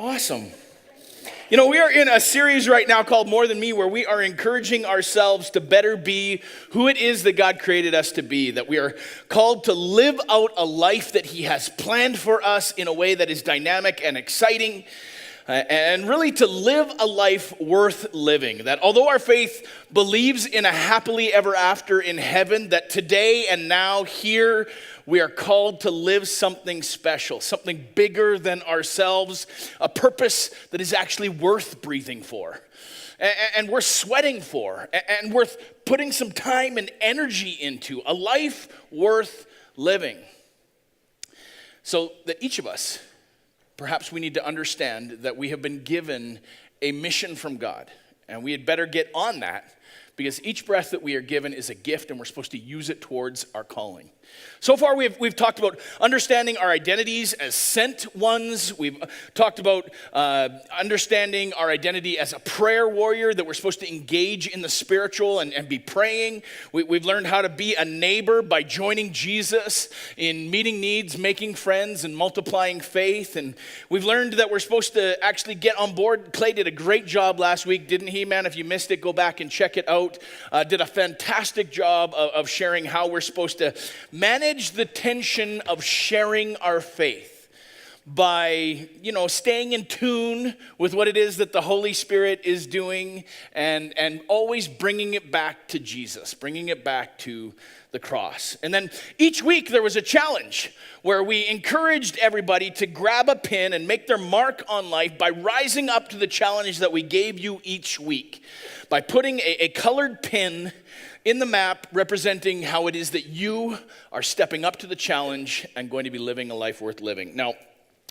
Awesome. You know, we are in a series right now called More Than Me, where we are encouraging ourselves to better be who it is that God created us to be, that we are called to live out a life that He has planned for us in a way that is dynamic and exciting, and really to live a life worth living. That although our faith believes in a happily ever after in heaven, that today and now here we are called to live something special, something bigger than ourselves, a purpose that is actually worth breathing for, and worth sweating for, and worth putting some time and energy into, a life worth living. So that each of us, perhaps we need to understand that we have been given a mission from God, and we had better get on that, because each breath that we are given is a gift, and we're supposed to use it towards our calling. So far, we've talked about understanding our identities as sent ones. We've talked about understanding our identity as a prayer warrior, that we're supposed to engage in the spiritual and be praying. We've learned how to be a neighbor by joining Jesus in meeting needs, making friends, and multiplying faith. And we've learned that we're supposed to actually get on board. Clay did a great job last week, didn't he, man? If you missed it, go back and check it out. Did a fantastic job of sharing how we're supposed to manage the tension of sharing our faith by, staying in tune with what it is that the Holy Spirit is doing, and always bringing it back to Jesus, bringing it back to the cross. And then each week there was a challenge where we encouraged everybody to grab a pin and make their mark on life by rising up to the challenge that we gave you each week, by putting a colored pin in the map representing how it is that you are stepping up to the challenge and going to be living a life worth living. Now,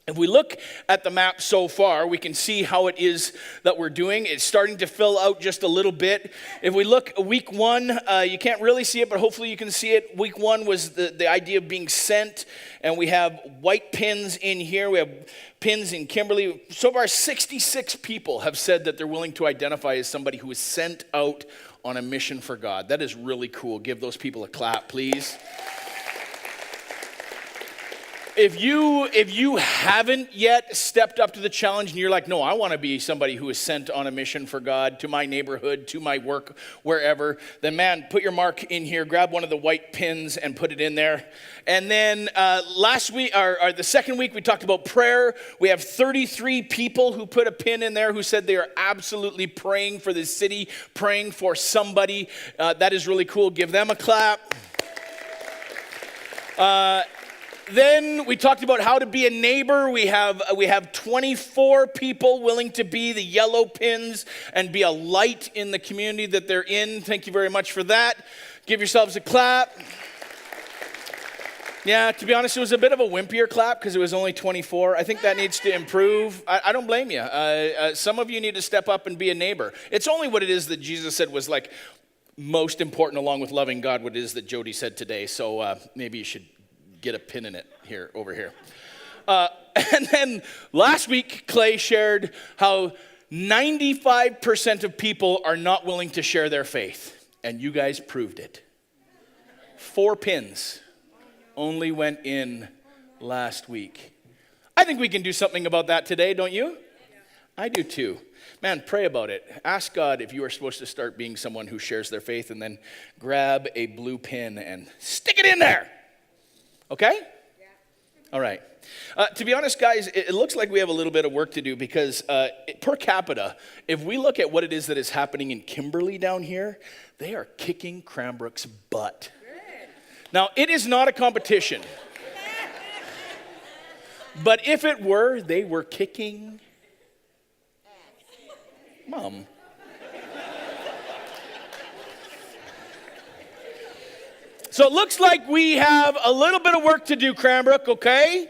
if we look at the map so far, we can see how it is that we're doing. It's starting to fill out just a little bit. If we look week one, you can't really see it, but hopefully you can see it. Week one was the idea of being sent, and we have white pins in here. We have pins in Kimberly. So far, 66 people have said that they're willing to identify as somebody who is sent out on a mission for God. That is really cool. Give those people a clap, please. If you haven't yet stepped up to the challenge and you're like, no, I want to be somebody who is sent on a mission for God, to my neighborhood, to my work, wherever, then man, put your mark in here, grab one of the white pins and put it in there. And then last week, or the second week, we talked about prayer. We have 33 people who put a pin in there who said they are absolutely praying for this city, praying for somebody. That is really cool. Give them a clap. Then we talked about how to be a neighbor. We have 24 people willing to be the yellow pins and be a light in the community that they're in. Thank you very much for that. Give yourselves a clap. Yeah, to be honest, it was a bit of a wimpier clap because it was only 24. I think that needs to improve. I don't blame you. Some of you need to step up and be a neighbor. It's only what it is that Jesus said was like most important, along with loving God, what it is that Jody said today. So maybe you should get a pin in it over here. And then last week, Clay shared how 95% of people are not willing to share their faith. And you guys proved it. 4 pins only went in last week. I think we can do something about that today, don't you? I do too. Man, pray about it. Ask God if you are supposed to start being someone who shares their faith, and then grab a blue pin and stick it in there. Okay? Yeah. All right. To be honest, guys, it looks like we have a little bit of work to do because per capita, if we look at what it is that is happening in Kimberly down here, they are kicking Cranbrook's butt. Good. Now, it is not a competition. But if it were, they were kicking Mom. So it looks like we have a little bit of work to do, Cranbrook, okay?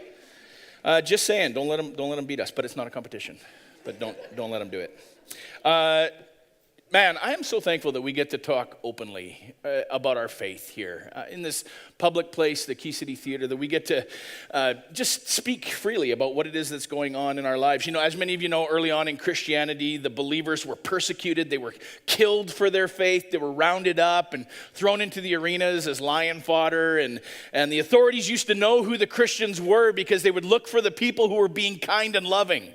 Just saying, don't let them beat us, but it's not a competition. But don't let them do it. Man, I am so thankful that we get to talk openly about our faith here in this public place, the Key City Theater, that we get to just speak freely about what it is that's going on in our lives. You know, as many of you know, early on in Christianity, the believers were persecuted. They were killed for their faith. They were rounded up and thrown into the arenas as lion fodder. And the authorities used to know who the Christians were because they would look for the people who were being kind and loving.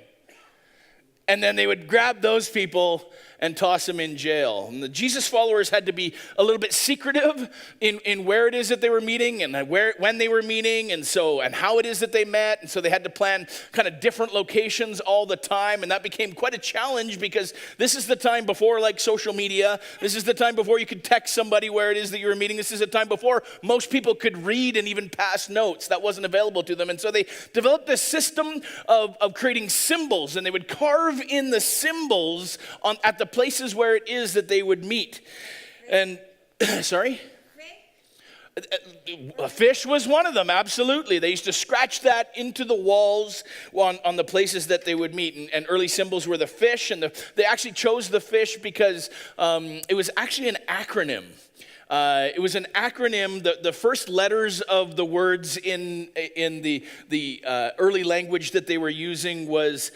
And then they would grab those people and toss them in jail. And the Jesus followers had to be a little bit secretive in where it is that they were meeting and when they were meeting and how it is that they met. And so they had to plan kind of different locations all the time. And that became quite a challenge because this is the time before like social media. This is the time before you could text somebody where it is that you were meeting. This is a time before most people could read and even pass notes. That wasn't available to them. And so they developed this system of creating symbols, and they would carve in the symbols at the places where it is that they would meet. And sorry? A fish was one of them, absolutely. They used to scratch that into the walls on the places that they would meet. And early symbols were the fish, and they actually chose the fish because it was actually an acronym. It was an acronym. The first letters of the words in the early language that they were using was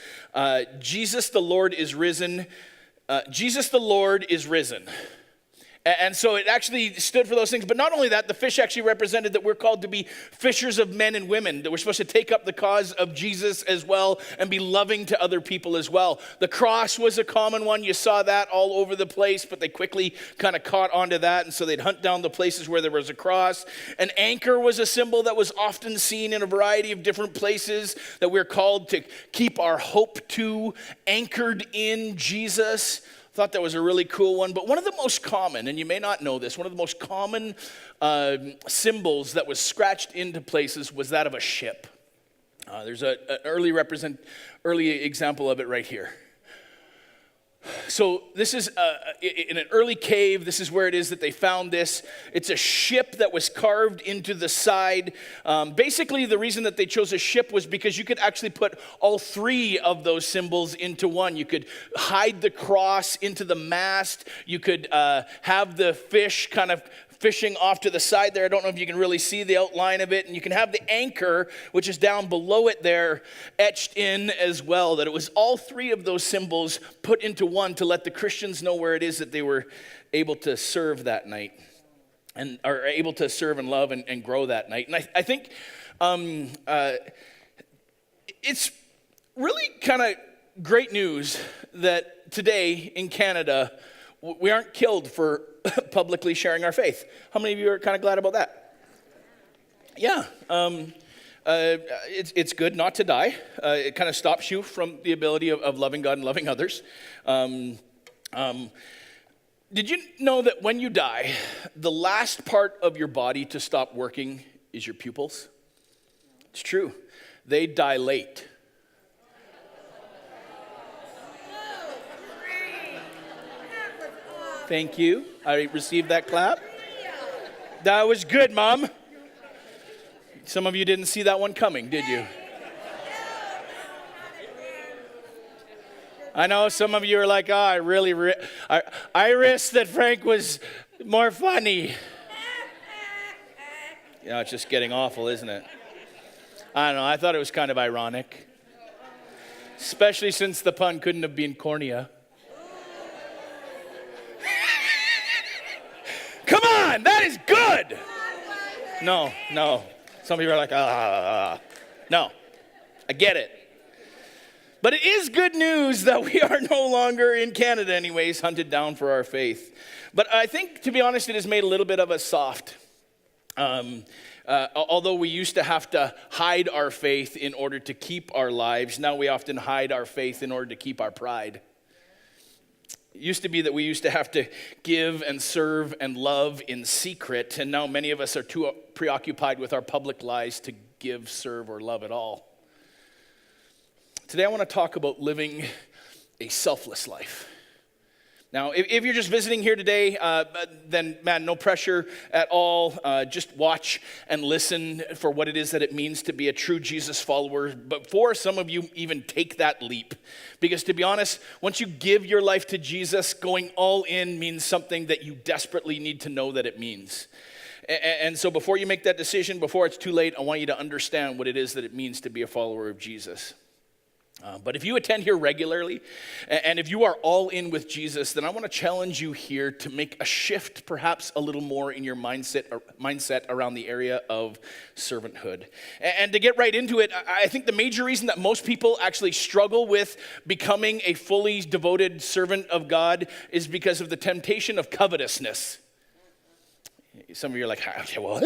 Jesus the Lord is risen. Jesus the Lord is risen. And so it actually stood for those things. But not only that, the fish actually represented that we're called to be fishers of men and women, that we're supposed to take up the cause of Jesus as well and be loving to other people as well. The cross was a common one. You saw that all over the place, but they quickly kind of caught onto that. And so they'd hunt down the places where there was a cross. An anchor was a symbol that was often seen in a variety of different places that we're called to keep our hope to, anchored in Jesus. Thought that was a really cool one. But one of the most common, and you may not know this, one of the most common symbols that was scratched into places was that of a ship. There's an early example of it right here. So this is in an early cave. This is where it is that they found this. It's a ship that was carved into the side. Basically, the reason that they chose a ship was because you could actually put all three of those symbols into one. You could hide the cross into the mast. You could have the fish kind of fishing off to the side there. I don't know if you can really see the outline of it. And you can have the anchor, which is down below it there, etched in as well. That it was all three of those symbols put into one to let the Christians know where it is that they were able to serve that night. And are able to serve and love and grow that night. And I think it's really kind of great news that today in Canada, we aren't killed for publicly sharing our faith. How many of you are kind of glad about that? Yeah. It's good not to die. It kind of stops you from the ability of loving God and loving others. Did you know that when you die, the last part of your body to stop working is your pupils? It's true. They dilate. Thank you. I received that clap. That was good, Mom. Some of you didn't see that one coming, did you? I know some of you are like, I risked that Frank was more funny. Yeah, it's just getting awful, isn't it? I don't know. I thought it was kind of ironic. Especially since the pun couldn't have been cornea. Come on, that is good. No. Some of you are like, No, I get it. But it is good news that we are no longer, in Canada anyways, hunted down for our faith. But I think, to be honest, it has made a little bit of us soft. Although we used to have to hide our faith in order to keep our lives, now we often hide our faith in order to keep our pride. It used to be that we used to have to give and serve and love in secret, and now many of us are too preoccupied with our public lives to give, serve, or love at all. Today I want to talk about living a selfless life. Now, if you're just visiting here today, then, man, no pressure at all. Just watch and listen for what it is that it means to be a true Jesus follower. But for some of you, even take that leap. Because to be honest, once you give your life to Jesus, going all in means something that you desperately need to know that it means. And so before you make that decision, before it's too late, I want you to understand what it is that it means to be a follower of Jesus. But if you attend here regularly, and if you are all in with Jesus, then I want to challenge you here to make a shift, perhaps a little more in your mindset around the area of servanthood. And to get right into it, I think the major reason that most people actually struggle with becoming a fully devoted servant of God is because of the temptation of covetousness. Some of you are like, what?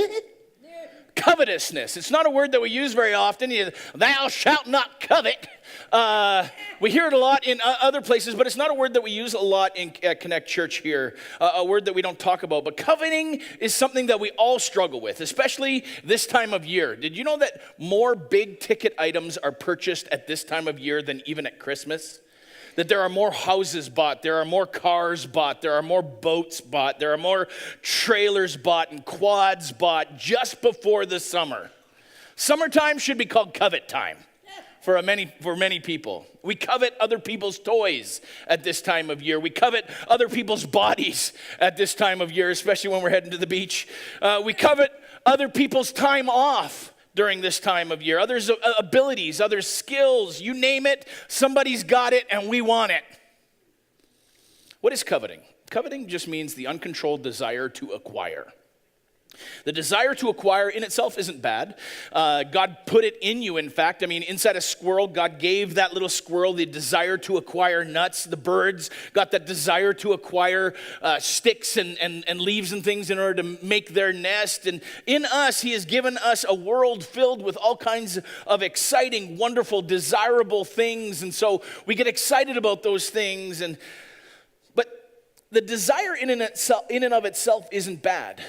Covetousness. It's not a word that we use very often. Thou shalt not covet. We hear it a lot in other places, but it's not a word that we use a lot in Connect Church here, a word that we don't talk about. But coveting is something that we all struggle with, especially this time of year. Did you know that more big ticket items are purchased at this time of year than even at Christmas? That there are more houses bought, there are more cars bought, there are more boats bought, there are more trailers bought and quads bought just before the summer. Summertime should be called covet time for many people. We covet other people's toys at this time of year. We covet other people's bodies at this time of year, especially when we're heading to the beach. We covet other people's time off during this time of year, others' abilities, others' skills, you name it, somebody's got it and we want it. What is coveting? Coveting just means the uncontrolled desire to acquire. The desire to acquire in itself isn't bad. God put it in you, in fact. I mean, inside a squirrel, God gave that little squirrel the desire to acquire nuts. The birds got that desire to acquire sticks and leaves and things in order to make their nest. And in us, he has given us a world filled with all kinds of exciting, wonderful, desirable things. And so we get excited about those things. But the desire in and of itself isn't bad.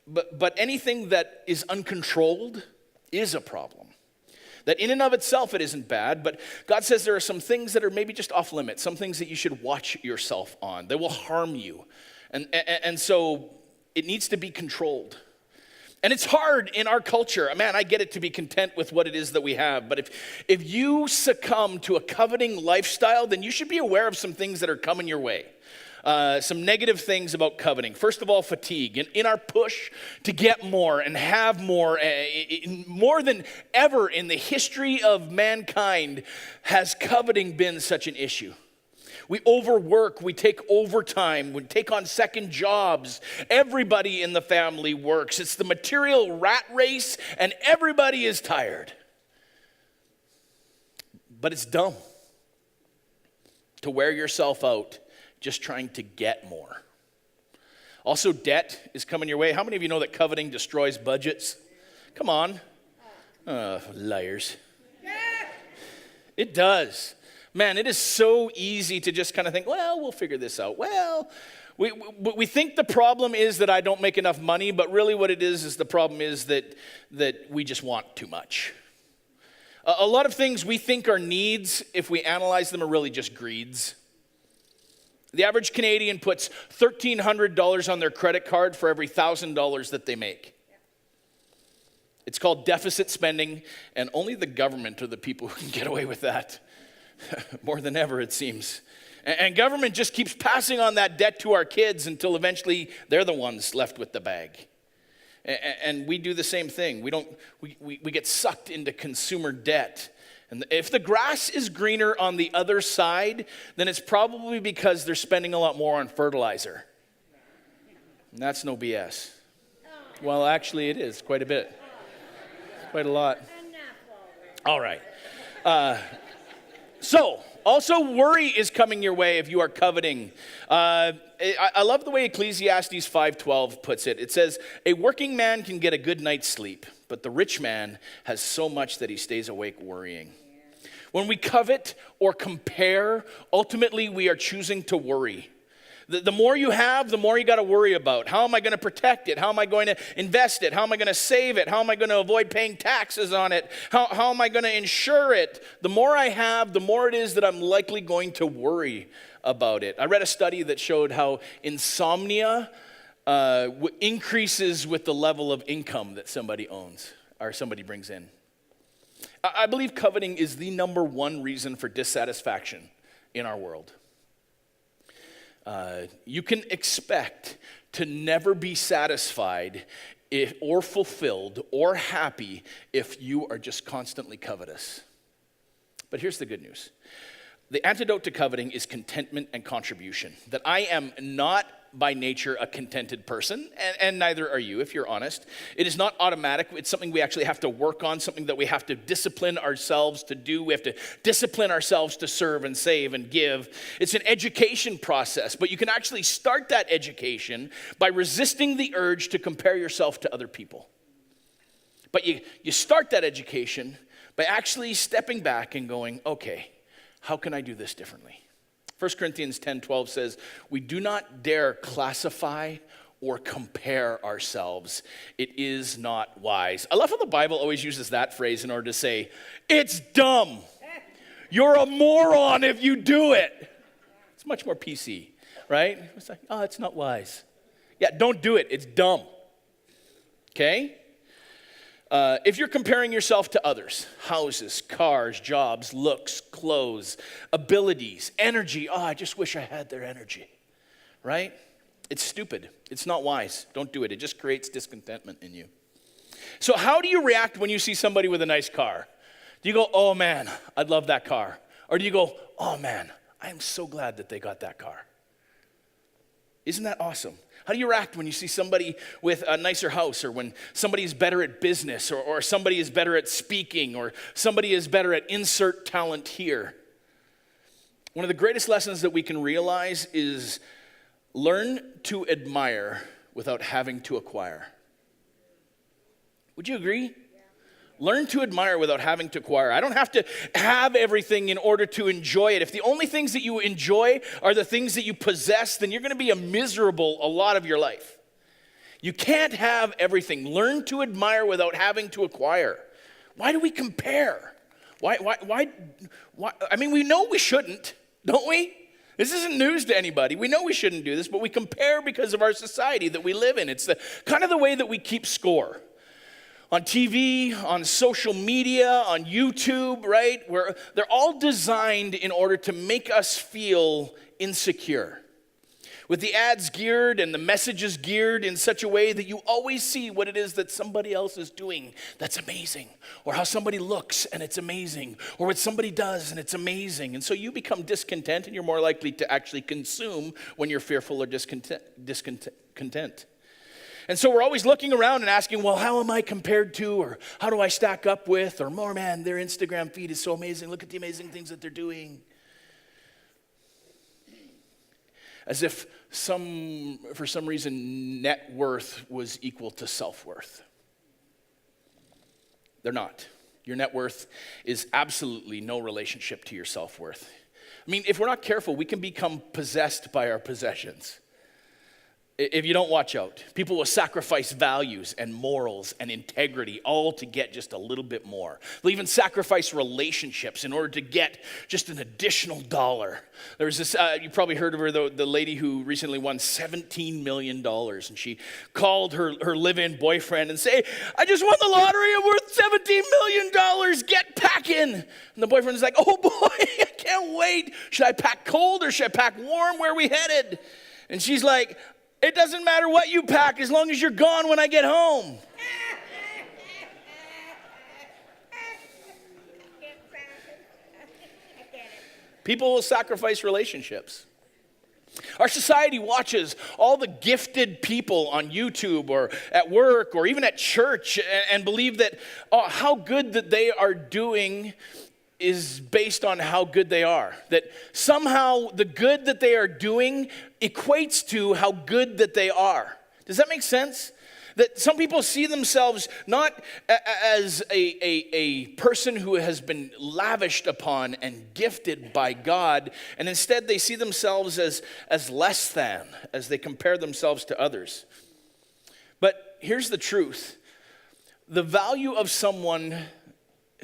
But anything that is uncontrolled is a problem. That in and of itself it isn't bad, but God says there are some things that are maybe just off limits, some things that you should watch yourself on. They will harm you. And so it needs to be controlled. And it's hard in our culture. Man, I get it to be content with what it is that we have. But if you succumb to a coveting lifestyle, then you should be aware of some things that are coming your way. Some negative things about coveting. First of all, fatigue. In our push to get more and have more, more than ever in the history of mankind, has coveting been such an issue. We overwork, we take overtime, we take on second jobs. Everybody in the family works. It's the material rat race, and everybody is tired. But it's dumb to wear yourself out just trying to get more. Also, debt is coming your way. How many of you know that coveting destroys budgets? Come on. Liars. It does. Man, it is so easy to just kind of think, well, we'll figure this out. Well, we think the problem is that I don't make enough money, but really what it is the problem is that we just want too much. A lot of things we think are needs, if we analyze them, are really just greeds. The average Canadian puts $1,300 on their credit card for every $1,000 that they make. It's called deficit spending, and only the government are the people who can get away with that. More than ever, it seems. And government just keeps passing on that debt to our kids until eventually they're the ones left with the bag. And we do the same thing. We get sucked into consumer debt. And if the grass is greener on the other side, then it's probably because they're spending a lot more on fertilizer. And that's no BS. Well, actually it is quite a bit. Quite a lot. All right. So, also worry is coming your way if you are coveting. I love the way Ecclesiastes 5:12 puts it. It says, a working man can get a good night's sleep, but the rich man has so much that he stays awake worrying. When we covet or compare, ultimately we are choosing to worry. The more you have, the more you got to worry about. How am I going to protect it? How am I going to invest it? How am I going to save it? How am I going to avoid paying taxes on it? How am I going to insure it? The more I have, the more it is that I'm likely going to worry about it. I read a study that showed how insomnia increases with the level of income that somebody owns or somebody brings in. I believe coveting is the number one reason for dissatisfaction in our world. You can expect to never be satisfied or fulfilled or happy if you are just constantly covetous. But here's the good news. The antidote to coveting is contentment and contribution. That I am not by nature a contented person, and neither are you, if you're honest. It is not automatic. It's something we actually have to work on, something that we have to discipline ourselves to do. We have to discipline ourselves to serve and save and give. It's an education process, but you can actually start that education by resisting the urge to compare yourself to other people. But you start that education by actually stepping back and going, okay, how can I do this differently? 1 Corinthians 10:12 says, we do not dare classify or compare ourselves. It is not wise. I love how the Bible always uses that phrase in order to say, it's dumb. You're a moron if you do it. It's much more PC, right? It's like, oh, it's not wise. Yeah, don't do it. It's dumb. Okay? If you're comparing yourself to others, houses, cars, jobs, looks, clothes, abilities, energy, I just wish I had their energy, right? It's stupid. It's not wise. Don't do it. It just creates discontentment in you. So how do you react when you see somebody with a nice car? Do you go, oh man, I'd love that car? Or do you go, oh man, I am so glad that they got that car? Isn't that awesome? How do you react when you see somebody with a nicer house, or when somebody is better at business, or somebody is better at speaking, or somebody is better at insert talent here? One of the greatest lessons that we can realize is learn to admire without having to acquire. Would you agree? Learn to admire without having to acquire. I don't have to have everything in order to enjoy it. If the only things that you enjoy are the things that you possess, then you're going to be miserable a lot of your life. You can't have everything. Learn to admire without having to acquire. Why do we compare? Why? I mean, we know we shouldn't, don't we? This isn't news to anybody. We know we shouldn't do this, but we compare because of our society that we live in. It's kind of the way that we keep score. On TV, on social media, on YouTube, right? Where they're all designed in order to make us feel insecure. With the ads geared and the messages geared in such a way that you always see what it is that somebody else is doing that's amazing. Or how somebody looks and it's amazing. Or what somebody does and it's amazing. And so you become discontent, and you're more likely to actually consume when you're fearful or discontent. And so we're always looking around and asking, well, how am I compared to, or how do I stack up with, or more, man, their Instagram feed is so amazing. Look at the amazing things that they're doing. As if for some reason, net worth was equal to self-worth. They're not. Your net worth is absolutely no relationship to your self-worth. I mean, if we're not careful, we can become possessed by our possessions. If you don't watch out, people will sacrifice values and morals and integrity all to get just a little bit more. They'll even sacrifice relationships in order to get just an additional dollar. There was this, you probably heard of her, the lady who recently won $17 million. And she called her live-in boyfriend and said, I just won the lottery, I'm worth $17 million, get packing. And the boyfriend's like, oh boy, I can't wait. Should I pack cold or should I pack warm? Where are we headed? And she's like, it doesn't matter what you pack as long as you're gone when I get home. People will sacrifice relationships. Our society watches all the gifted people on YouTube or at work or even at church and believe that how good that they are doing is based on how good they are. That somehow the good that they are doing equates to how good that they are. Does that make sense? That some people see themselves not as a person who has been lavished upon and gifted by God, and instead they see themselves as less than, as they compare themselves to others. But here's the truth. The value of someone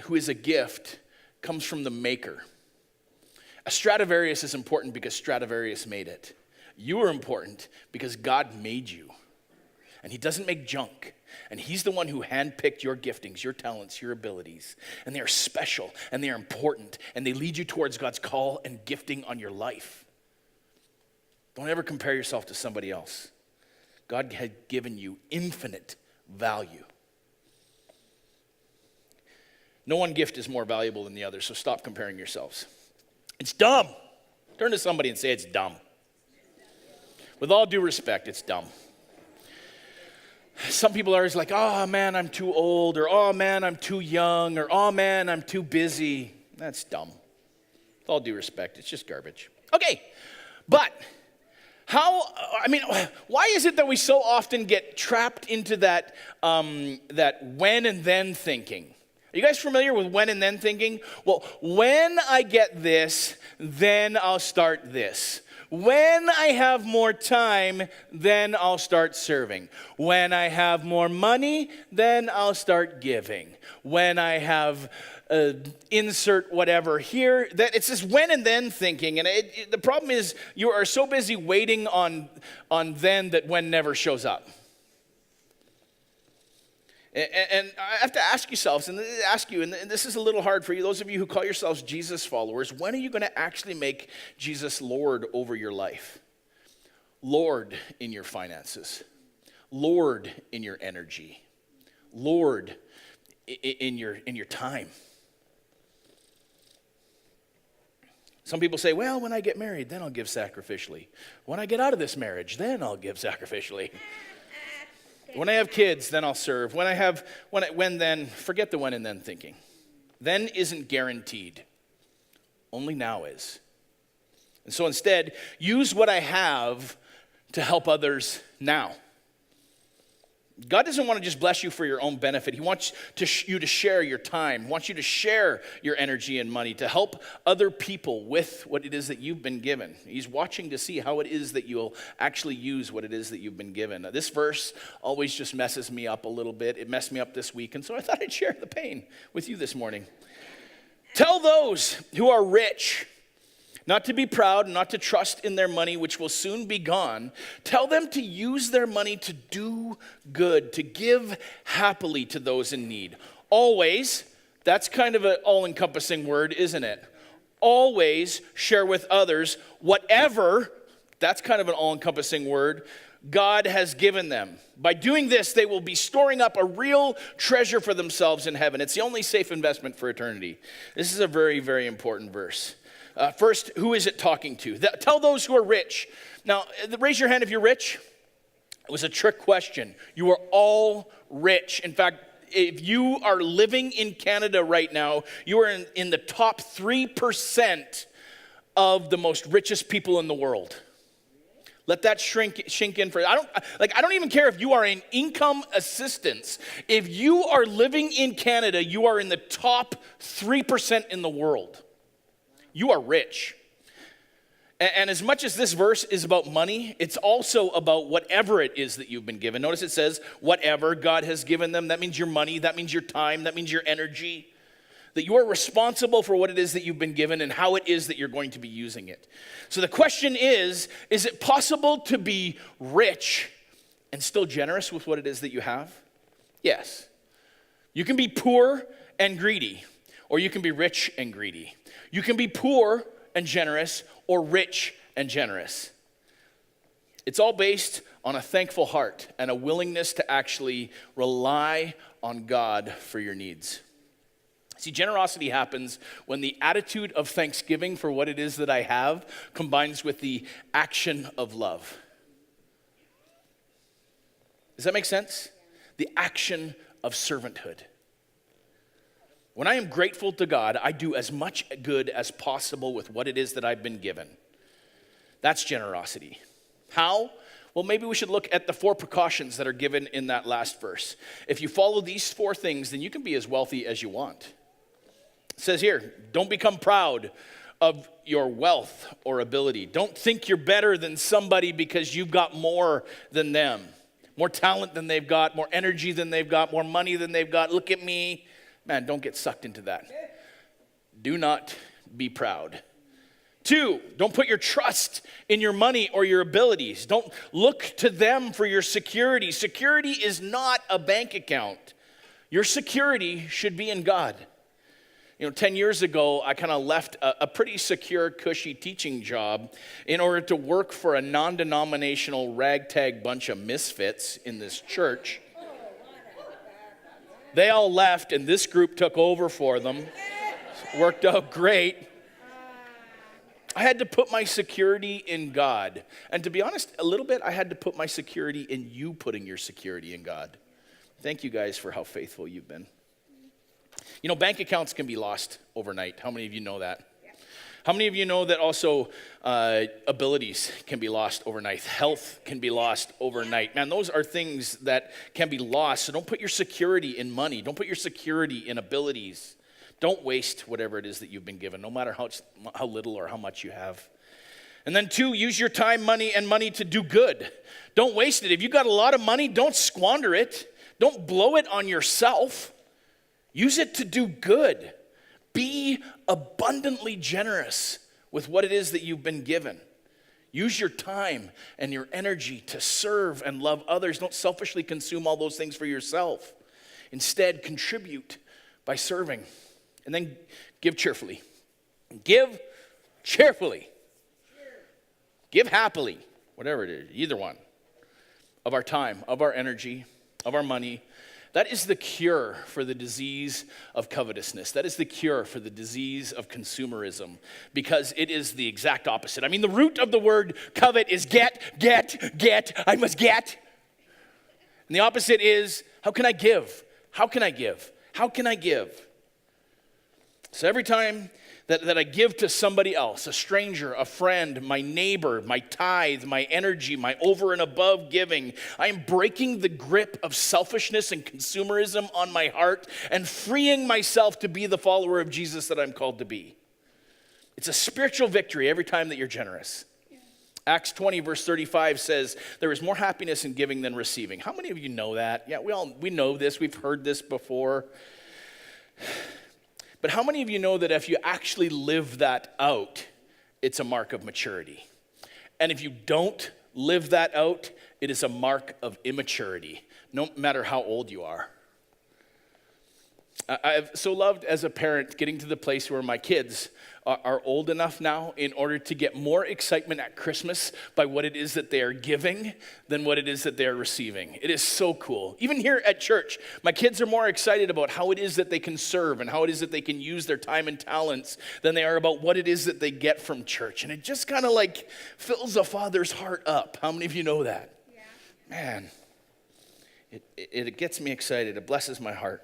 who is a gift comes from the maker. A Stradivarius is important because Stradivarius made it. You are important because God made you. And he doesn't make junk. And he's the one who handpicked your giftings, your talents, your abilities. And they are special and they are important. And they lead you towards God's call and gifting on your life. Don't ever compare yourself to somebody else. God had given you infinite value. No one gift is more valuable than the other, so stop comparing yourselves. It's dumb. Turn to somebody and say it's dumb. With all due respect, it's dumb. Some people are always like, oh man, I'm too old, or oh man, I'm too young, or oh man, I'm too busy. That's dumb. With all due respect, it's just garbage. Okay, but why is it that we so often get trapped into that when and then thinking? Are you guys familiar with when and then thinking? Well, when I get this, then I'll start this. When I have more time, then I'll start serving. When I have more money, then I'll start giving. When I have insert whatever here, that it's this when and then thinking. And the problem is you are so busy waiting on then that when never shows up. And I have to ask yourselves, and this is a little hard for you, those of you who call yourselves Jesus followers, when are you going to actually make Jesus Lord over your life? Lord in your finances. Lord in your energy. Lord in your time. Some people say, well, when I get married, then I'll give sacrificially. When I get out of this marriage, then I'll give sacrificially. When I have kids, then I'll serve. When then, forget the when and then thinking. Then isn't guaranteed. Only now is. And so instead, use what I have to help others now. God doesn't want to just bless you for your own benefit. He wants you to share your time. He wants you to share your energy and money to help other people with what it is that you've been given. He's watching to see how it is that you'll actually use what it is that you've been given. Now, this verse always just messes me up a little bit. It messed me up this week, and so I thought I'd share the pain with you this morning. Tell those who are rich not to be proud, and not to trust in their money, which will soon be gone. Tell them to use their money to do good, to give happily to those in need. Always, that's kind of an all-encompassing word, isn't it? Always share with others whatever, that's kind of an all-encompassing word, God has given them. By doing this, they will be storing up a real treasure for themselves in heaven. It's the only safe investment for eternity. This is a very, very important verse. First, who is it talking to? Tell those who are rich. Now, raise your hand if you're rich. It was a trick question. You are all rich. In fact, if you are living in Canada right now, you are in the top 3% of the most richest people in the world. Let that sink in for I don't even care if you are in income assistance. If you are living in Canada, you are in the top 3% in the world. You are rich. And as much as this verse is about money, it's also about whatever it is that you've been given. Notice it says, whatever God has given them. That means your money, that means your time, that means your energy. That you are responsible for what it is that you've been given and how it is that you're going to be using it. So the question is it possible to be rich and still generous with what it is that you have? Yes. You can be poor and greedy, or you can be rich and greedy. You can be poor and generous, or rich and generous. It's all based on a thankful heart and a willingness to actually rely on God for your needs. See, generosity happens when the attitude of thanksgiving for what it is that I have combines with the action of love. Does that make sense? The action of servanthood. When I am grateful to God, I do as much good as possible with what it is that I've been given. That's generosity. How? Well, maybe we should look at the 4 precautions that are given in that last verse. If you follow these 4 things, then you can be as wealthy as you want. It says here, don't become proud of your wealth or ability. Don't think you're better than somebody because you've got more than them. More talent than they've got, more energy than they've got, more money than they've got. Look at me. Man, don't get sucked into that. Do not be proud. 2, don't put your trust in your money or your abilities. Don't look to them for your security. Security is not a bank account. Your security should be in God. 10 years ago, I kind of left a pretty secure, cushy teaching job in order to work for a non-denominational ragtag bunch of misfits in this church. They all left, and this group took over for them. Worked out great. I had to put my security in God. And to be honest, a little bit, I had to put my security in you putting your security in God. Thank you guys for how faithful you've been. You know, bank accounts can be lost overnight. How many of you know that? Yeah. How many of you know that also abilities can be lost overnight? Health can be lost overnight. Man, those are things that can be lost. So don't put your security in money. Don't put your security in abilities. Don't waste whatever it is that you've been given, no matter how little or how much you have. And then 2, use your time, money, and money to do good. Don't waste it. If you got a lot of money, don't squander it. Don't blow it on yourself. Use it to do good. Be abundantly generous with what it is that you've been given. Use your time and your energy to serve and love others. Don't selfishly consume all those things for yourself. Instead, contribute by serving. And then give cheerfully. Give cheerfully. Give happily. Whatever it is, either one. Of our time, of our energy, of our money. That is the cure for the disease of covetousness. That is the cure for the disease of consumerism, because it is the exact opposite. I mean, the root of the word covet is get, I must get. And the opposite is, how can I give? How can I give? How can I give? So every time that I give to somebody else, a stranger, a friend, my neighbor, my tithe, my energy, my over and above giving, I am breaking the grip of selfishness and consumerism on my heart and freeing myself to be the follower of Jesus that I'm called to be. It's a spiritual victory every time that you're generous. Yeah. Acts 20 verse 35 says, there is more happiness in giving than receiving. How many of you know that? Yeah, we know this. We've heard this before. But how many of you know that if you actually live that out, it's a mark of maturity? And if you don't live that out, it is a mark of immaturity, no matter how old you are. I've so loved as a parent getting to the place where my kids are old enough now in order to get more excitement at Christmas by what it is that they are giving than what it is that they are receiving. It is so cool. Even here at church, my kids are more excited about how it is that they can serve and how it is that they can use their time and talents than they are about what it is that they get from church. And it just kind of like fills a father's heart up. How many of you know that? Yeah. Man, it gets me excited. It blesses my heart.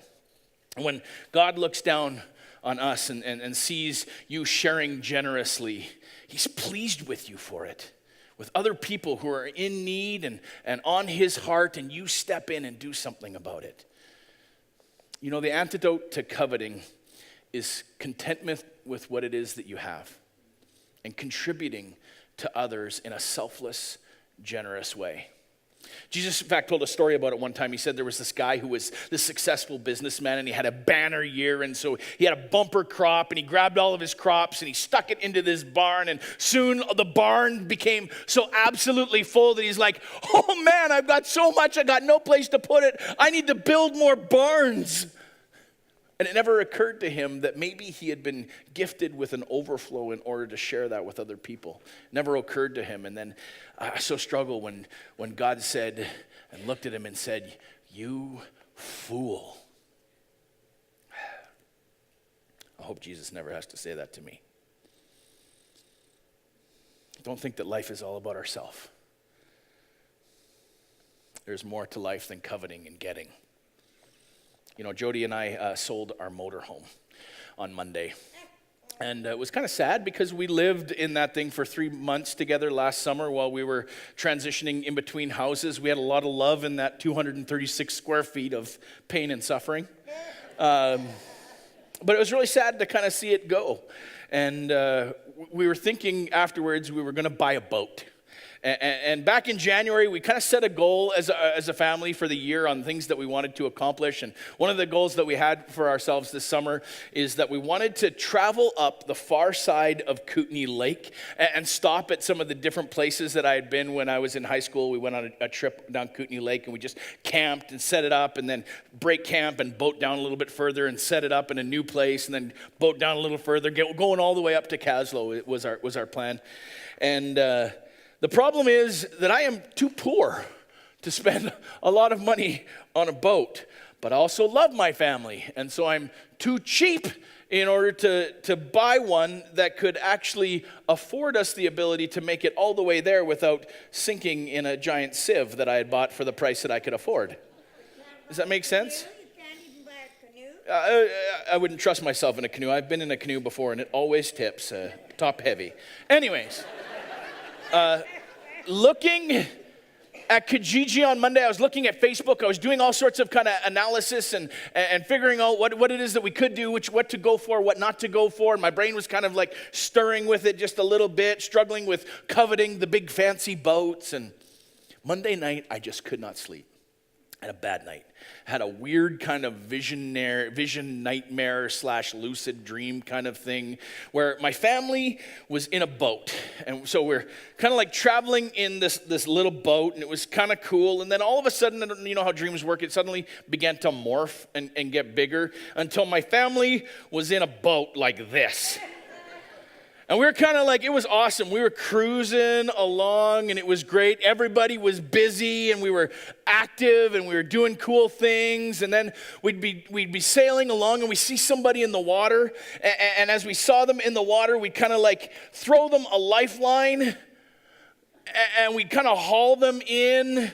When God looks down on us and sees you sharing generously, he's pleased with you for it. With other people who are in need and on his heart, and you step in and do something about it. You know, the antidote to coveting is contentment with what it is that you have and contributing to others in a selfless, generous way. Jesus, in fact, told a story about it one time. He said there was this guy who was this successful businessman, and he had a banner year, and so he had a bumper crop, and he grabbed all of his crops, and he stuck it into this barn, and soon the barn became so absolutely full that he's like, oh man, I've got so much, I got no place to put it. I need to build more barns. And it never occurred to him that maybe he had been gifted with an overflow in order to share that with other people. It never occurred to him. And then I so struggle when God said and looked at him and said, you fool. I hope Jesus never has to say that to me. Don't think that life is all about ourselves. There's more to life than coveting and getting. You know, Jody and I sold our motorhome on Monday. And it was kind of sad because we lived in that thing for 3 months together last summer while we were transitioning in between houses. We had a lot of love in that 236 square feet of pain and suffering. But it was really sad to kind of see it go. And we were thinking afterwards we were going to buy a boat. And back in January, we kind of set a goal as a family for the year on things that we wanted to accomplish. And one of the goals that we had for ourselves this summer is that we wanted to travel up the far side of Kootenay Lake and stop at some of the different places that I had been when I was in high school. We went on a trip down Kootenay Lake, and we just camped and set it up, and then break camp and boat down a little bit further and set it up in a new place, and then boat down a little further, going all the way up to Caslow. It was our plan. And the problem is that I am too poor to spend a lot of money on a boat. but I also love my family. And so I'm too cheap in order to buy one that could actually afford us the ability to make it all the way there without sinking in a giant sieve that I had bought for the price that I could afford. Does that make sense? I wouldn't trust myself in a canoe. I've been in a canoe before, and it always tips, top heavy. Anyways, looking at Kijiji on Monday, I was looking at Facebook. I was doing all sorts of kind of analysis and figuring out what it is that we could do, what to go for, what not to go for. And my brain was kind of like stirring with it just a little bit, struggling with coveting the big fancy boats. And Monday night, I just could not sleep. I had a bad night. I had a weird kind of vision nightmare / lucid dream kind of thing where my family was in a boat. And so we're kind of like traveling in this little boat, and it was kind of cool. And then all of a sudden, you know how dreams work, it suddenly began to morph and get bigger until my family was in a boat like this. And we were kind of like, it was awesome. We were cruising along, and it was great. Everybody was busy, and we were active, and we were doing cool things. And then we'd be sailing along, and we see somebody in the water. And as we saw them in the water, we'd kind of like throw them a lifeline, and we'd kind of haul them in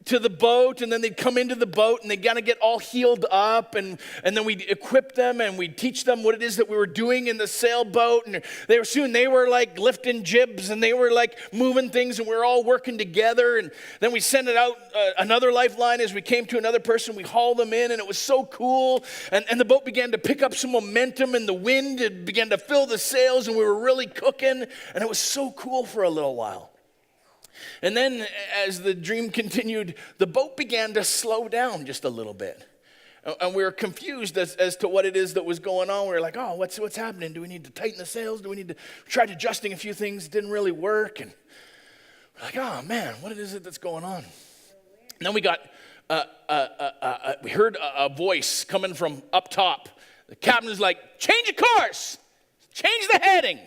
to the boat, and then they'd come into the boat, and they'd kind of get all healed up, and then we'd equip them, and we'd teach them what it is that we were doing in the sailboat, and they were like lifting jibs, and they were like moving things, and we were all working together. And then we sent it out another lifeline as we came to another person. We hauled them in, and it was so cool, and the boat began to pick up some momentum, and the wind began to fill the sails, and we were really cooking, and it was so cool for a little while. And then as the dream continued, the boat began to slow down just a little bit. And we were confused as to what it is that was going on. We were like, oh, what's happening? Do we need to tighten the sails? Do we need to try adjusting a few things? It didn't really work. And we're like, oh, man, what is it that's going on? And then we got, we heard a voice coming from up top. The captain was like, change of course. Change the heading.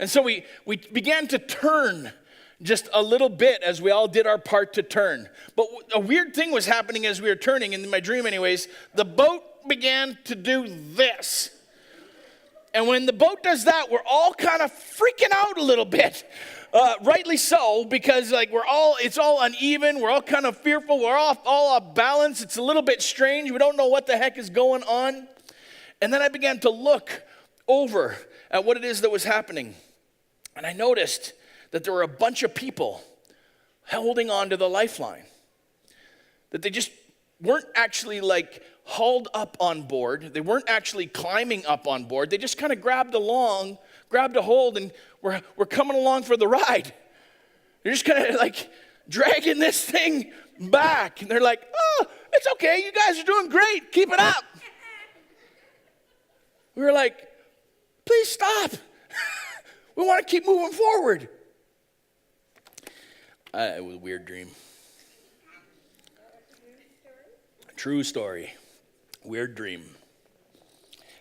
And so we began to turn just a little bit as we all did our part to turn. But a weird thing was happening as we were turning, in my dream anyways. The boat began to do this. And when the boat does that, we're all kind of freaking out a little bit. Rightly so, because like it's all uneven. We're all kind of fearful. We're all off balance. It's a little bit strange. We don't know what the heck is going on. And then I began to look over at what it is that was happening. And I noticed that there were a bunch of people holding on to the lifeline. That they just weren't actually like hauled up on board. They weren't actually climbing up on board. They just kind of grabbed a hold, and we're coming along for the ride. They're just kind of like dragging this thing back. And they're like, oh, it's okay. You guys are doing great. Keep it up. We were like, please stop. We want to keep moving forward. It was a weird dream. True story. Weird dream.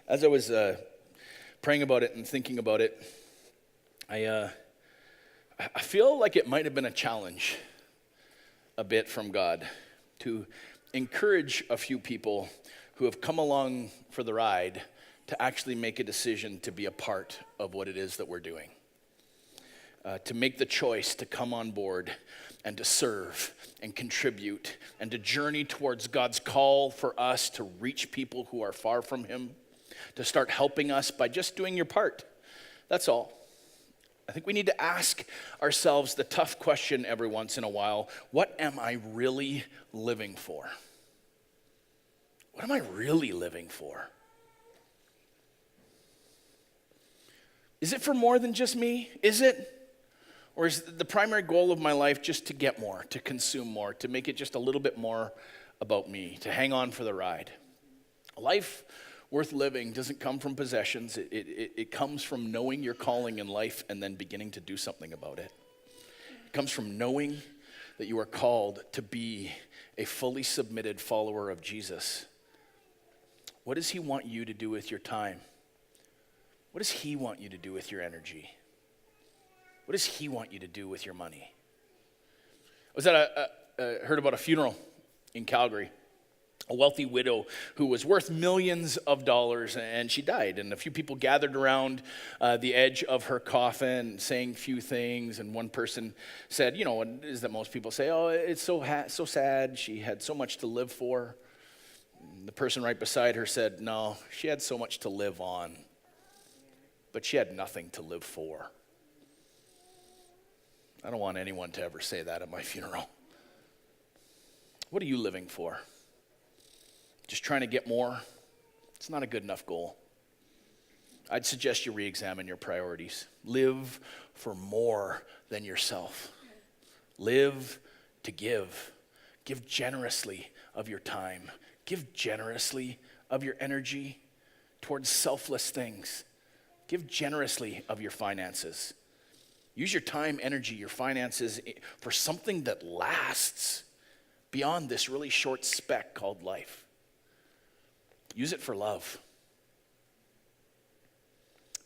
As I was praying about it and thinking about it, I feel like it might have been a challenge a bit from God to encourage a few people who have come along for the ride to actually make a decision to be a part of what it is that we're doing. To make the choice to come on board and to serve and contribute and to journey towards God's call for us to reach people who are far from Him, to start helping us by just doing your part. That's all. I think we need to ask ourselves the tough question every once in a while: what am I really living for? What am I really living for? Is it for more than just me? Is it? Or is the primary goal of my life just to get more, to consume more, to make it just a little bit more about me, to hang on for the ride? A life worth living doesn't come from possessions. It comes from knowing your calling in life and then beginning to do something about it. It comes from knowing that you are called to be a fully submitted follower of Jesus. What does He want you to do with your time? What does He want you to do with your energy? What does He want you to do with your money? I was at heard about a funeral in Calgary. a wealthy widow who was worth millions of dollars, and she died. And a few people gathered around the edge of her coffin, saying few things. And one person said, you know, what is that most people say? Oh, it's so sad. She had so much to live for. And the person right beside her said, no, she had so much to live on, but she had nothing to live for. I don't want anyone to ever say that at my funeral. What are you living for? Just trying to get more? It's not a good enough goal. I'd suggest you re-examine your priorities. Live for more than yourself. Live to give. Give generously of your time. Give generously of your energy towards selfless things. Give generously of your finances. Use your time, energy, your finances for something that lasts beyond this really short speck called life. Use it for love.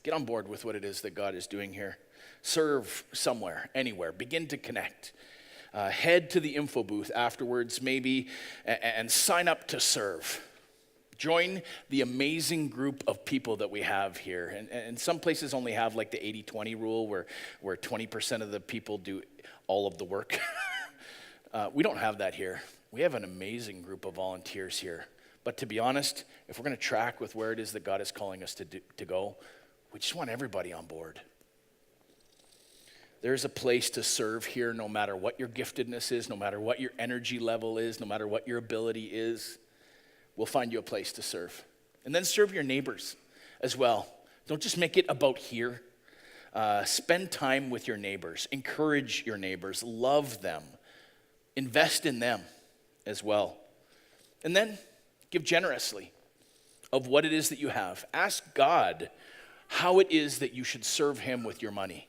Get on board with what it is that God is doing here. Serve somewhere, anywhere. Begin to connect. Head to the info booth afterwards, maybe, and sign up to serve. Join the amazing group of people that we have here. And some places only have like the 80-20 rule where 20% of the people do all of the work. We don't have that here. We have an amazing group of volunteers here. But to be honest, if we're going to track with where it is that God is calling us to go, we just want everybody on board. There's a place to serve here no matter what your giftedness is, no matter what your energy level is, no matter what your ability is. We'll find you a place to serve. And then serve your neighbors as well. Don't just make it about here. Spend time with your neighbors. Encourage your neighbors. Love them. Invest in them as well. And then give generously of what it is that you have. Ask God how it is that you should serve him with your money.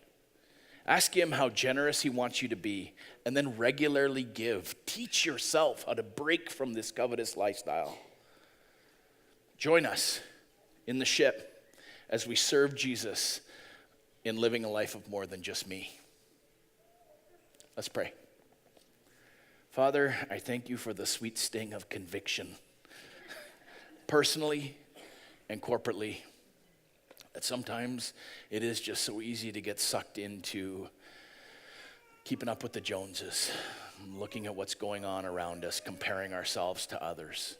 Ask him how generous he wants you to be, and then regularly give. Teach yourself how to break from this covetous lifestyle. Join us in the ship as we serve Jesus in living a life of more than just me. Let's pray. Father, I thank you for the sweet sting of conviction, personally and corporately, that sometimes it is just so easy to get sucked into keeping up with the Joneses, looking at what's going on around us, comparing ourselves to others,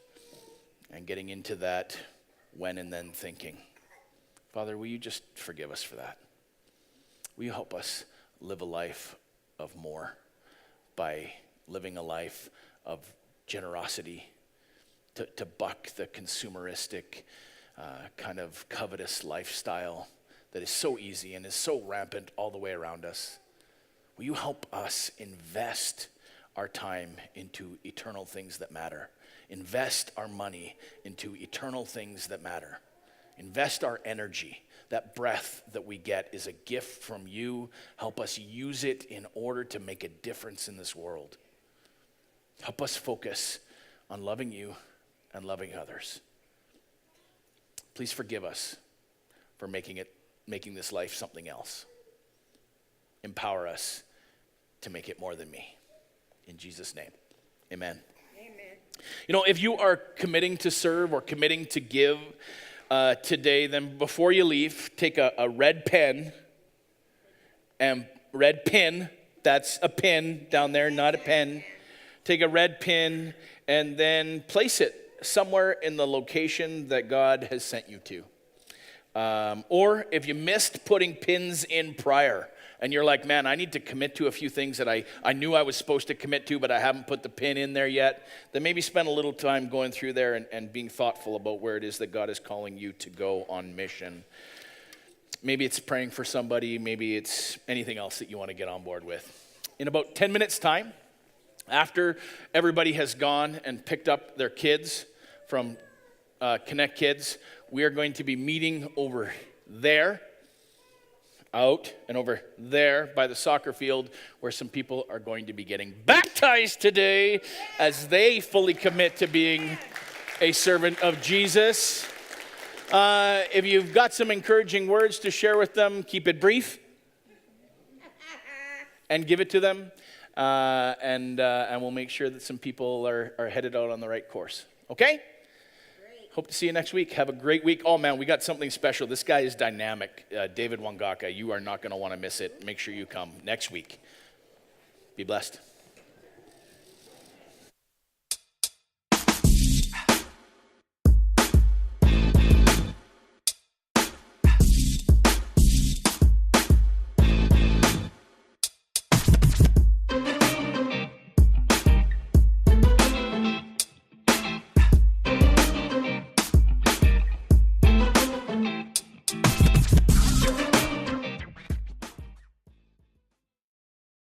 and getting into that when and then thinking. Father, will you just forgive us for that? Will you help us live a life of more by living a life of generosity, to buck the consumeristic kind of covetous lifestyle that is so easy and is so rampant all the way around us. Will you help us invest our time into eternal things that matter? Invest our money into eternal things that matter. Invest our energy. That breath that we get is a gift from you. Help us use it in order to make a difference in this world. Help us focus on loving you and loving others. Please forgive us for making this life something else. Empower us to make it more than me. In Jesus' name, amen. Amen. You know, if you are committing to serve or committing to give today, then before you leave, take a red pen and red pin. That's a pin down there, not a pen. Take a red pin and then place it somewhere in the location that God has sent you to. Or if you missed putting pins in prior and you're like, man, I need to commit to a few things that I knew I was supposed to commit to, but I haven't put the pin in there yet, then maybe spend a little time going through there and being thoughtful about where it is that God is calling you to go on mission. Maybe it's praying for somebody. Maybe it's anything else that you want to get on board with. In about 10 minutes' time, after everybody has gone and picked up their kids from Connect Kids, we are going to be meeting over there, out, and over there by the soccer field where some people are going to be getting baptized today as they fully commit to being a servant of Jesus. If you've got some encouraging words to share with them, keep it brief and give it to them. And we'll make sure that some people are headed out on the right course. Okay? Hope to see you next week. Have a great week. Oh, man, we got something special. This guy is dynamic. David Wangaka. You are not going to want to miss it. Make sure you come next week. Be blessed.